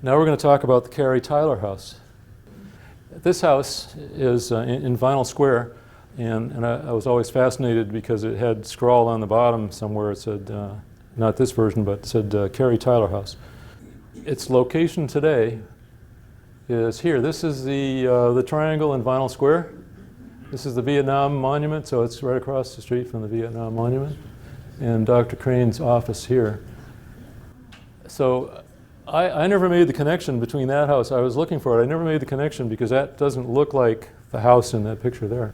Now we're going to talk about the Carrie Tyler house. This house is in Vinyl Square, and I was always fascinated because it had scrawled on the bottom somewhere. It said, not this version, but it said Carrie Tyler house. Its location today is here. This is the triangle in Vinyl Square. This is the Vietnam Monument, so it's right across the street from the Vietnam Monument. And Dr. Crane's office here. So I never made the connection between that house. I was looking for it. I never made the connection because that doesn't look like the house in that picture there.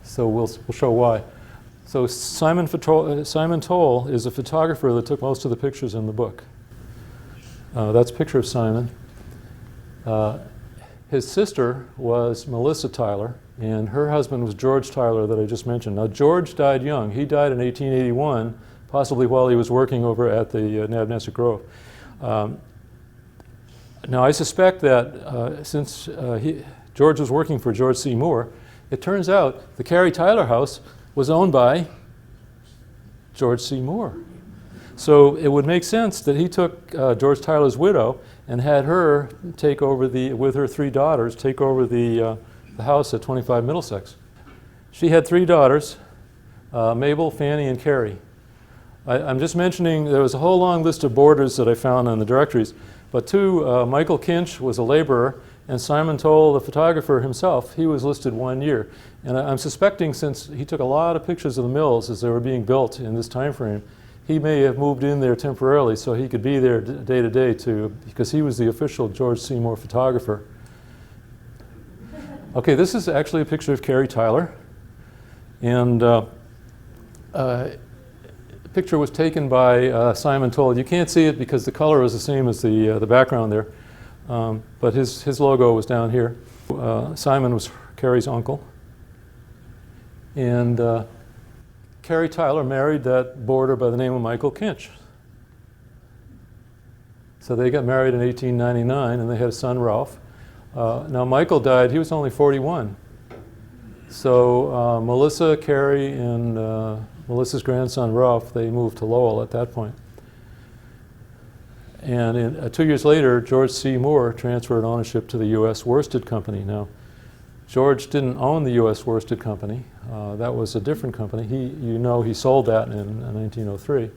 So we'll show why. So Simon Toll is a photographer that took most of the pictures in the book. That's a picture of Simon. His sister was Melissa Tyler, and her husband was George Tyler that I just mentioned. Now George died young. He died in 1881, possibly while he was working over at the Nabnesset Grove. Now I suspect that since George was working for George C. Moore, it turns out the Carrie Tyler house was owned by George C. Moore. So it would make sense that he took George Tyler's widow and had her take over with her 3 daughters, take over the house at 25 Middlesex. She had 3 daughters, Mabel, Fanny, and Carrie. I'm just mentioning there was a whole long list of boarders that I found on the directories, but 2, Michael Kinch was a laborer, and Simon Toll, the photographer himself, he was listed 1 year. And I'm suspecting, since he took a lot of pictures of the mills as they were being built in this time frame, he may have moved in there temporarily so he could be there day to day because he was the official George C. Moore photographer. Okay, this is actually a picture of Carrie Tyler. And the picture was taken by Simon Toll. You can't see it because the color is the same as the background there. But his logo was down here. Simon was Carrie's uncle. And Carrie Tyler married that boarder by the name of Michael Kinch. So they got married in 1899, and they had a son, Ralph. Now Michael died, he was only 41. So Melissa, Carrie, and Melissa's grandson, Ralph, they moved to Lowell at that point. And 2 years later, George C. Moore transferred ownership to the U.S. Worsted Company. Now, George didn't own the U.S. Worsted Company. That was a different company. He sold that in 1903.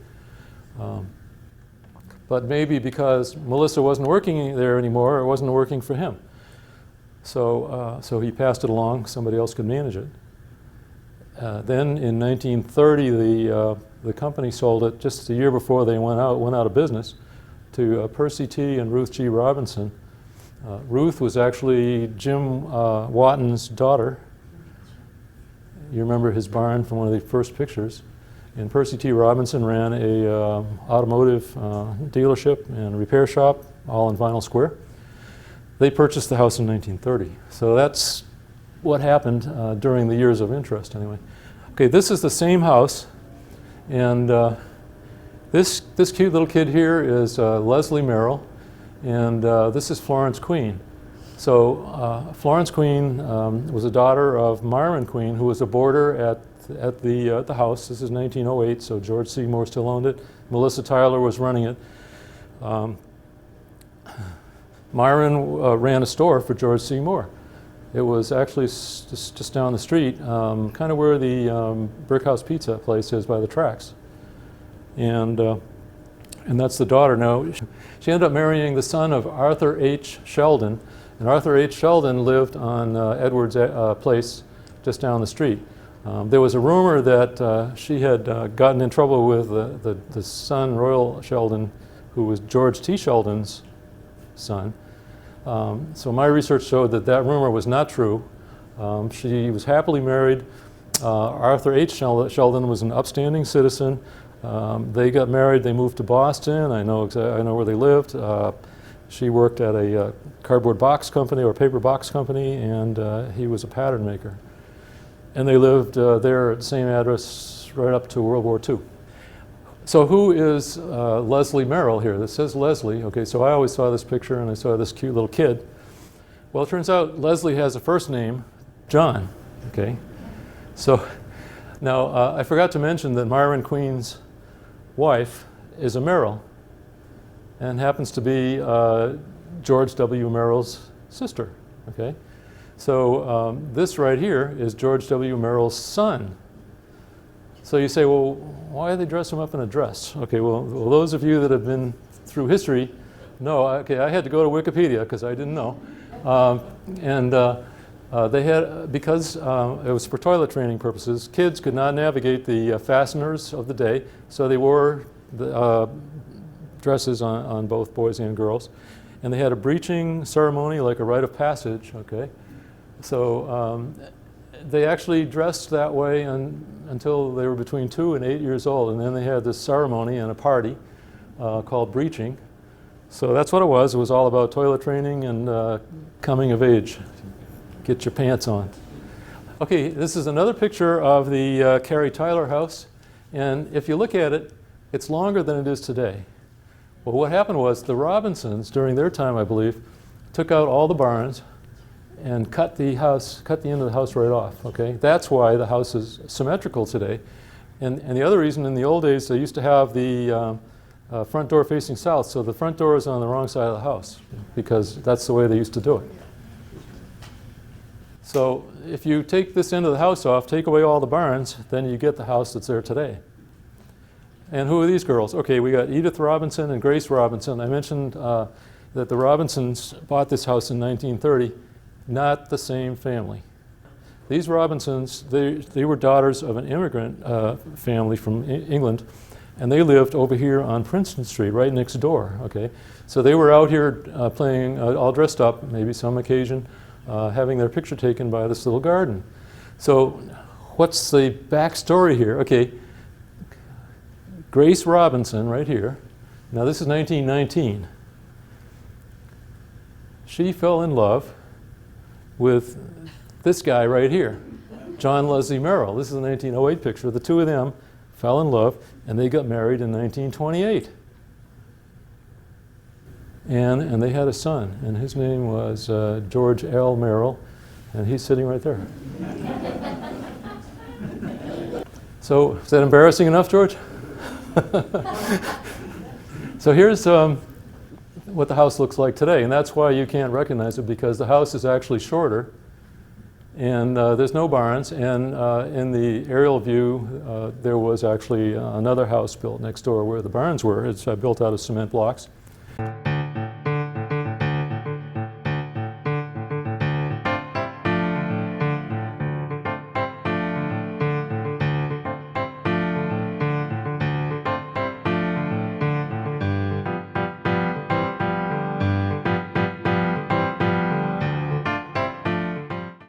But maybe because Melissa wasn't working there anymore, it wasn't working for him. So he passed it along, somebody else could manage it. Then in 1930, the company sold it just a year before they went out of business to Percy T. and Ruth G. Robinson. Ruth was actually Jim Watton's daughter. You remember his barn from one of the first pictures. And Percy T. Robinson ran a automotive dealership and repair shop, all in Vinyl Square. They purchased the house in 1930. So that's what happened during the years of interest, anyway. Okay, this is the same house, and this cute little kid here is Leslie Merrill, and this is Florence Queen. So Florence Queen was a daughter of Myron Queen, who was a boarder at the house. This is 1908, so George C. Moore still owned it. Melissa Tyler was running it. Myron ran a store for George C. Moore. It was actually just down the street, kind of where the Brickhouse Pizza place is by the tracks. And that's the daughter. Now, she ended up marrying the son of Arthur H. Sheldon, and Arthur H. Sheldon lived on Edwards Place just down the street. There was a rumor that she had gotten in trouble with the son, Royal Sheldon, who was George T. Sheldon's son. So my research showed that rumor was not true. She was happily married. Arthur H. Sheldon was an upstanding citizen. They got married, they moved to Boston. I know where they lived. She worked at a cardboard box company or paper box company, and he was a pattern maker. And they lived there at the same address right up to World War II. So who is Leslie Merrill here? This says Leslie. Okay, so I always saw this picture and I saw this cute little kid. Well, it turns out Leslie has a first name, John. Okay, so now I forgot to mention that Myron Queen's wife is a Merrill and happens to be George W. Merrill's sister, okay? So this right here is George W. Merrill's son. So you say, well, why do they dress him up in a dress? Okay, well, those of you that have been through history know, okay, I had to go to Wikipedia because I didn't know. They had, because it was for toilet training purposes, kids could not navigate the fasteners of the day, so they wore the, dresses on both boys and girls. And they had a breeching ceremony, like a rite of passage, okay? So they actually dressed that way until they were between 2 and 8 years old, and then they had this ceremony and a party called breeching. So that's what it was. It was all about toilet training and coming of age. Get your pants on. Okay, this is another picture of the Carrie Tyler house, and if you look at it, it's longer than it is today. Well, what happened was the Robinsons, during their time, I believe, took out all the barns and cut the end of the house right off, okay? That's why the house is symmetrical today. And the other reason, in the old days, they used to have the front door facing south, so the front door is on the wrong side of the house, because that's the way they used to do it. So if you take this end of the house off, take away all the barns, then you get the house that's there today. And who are these girls? Okay, we got Edith Robinson and Grace Robinson. I mentioned that the Robinsons bought this house in 1930. Not the same family. These Robinsons, they were daughters of an immigrant family from England, and they lived over here on Princeton Street, right next door, okay? So they were out here playing, all dressed up, maybe some occasion, having their picture taken by this little garden. So what's the backstory here? Okay, Grace Robinson right here. Now this is 1919. She fell in love with this guy right here, John Leslie Merrill. This is a 1908 picture. The two of them fell in love, and they got married in 1928. And they had a son, and his name was George L. Merrill, and he's sitting right there. So, is that embarrassing enough, George? So here's what the house looks like today, and that's why you can't recognize it, because the house is actually shorter, and there's no barns, and in the aerial view there was actually another house built next door where the barns were. It's built out of cement blocks.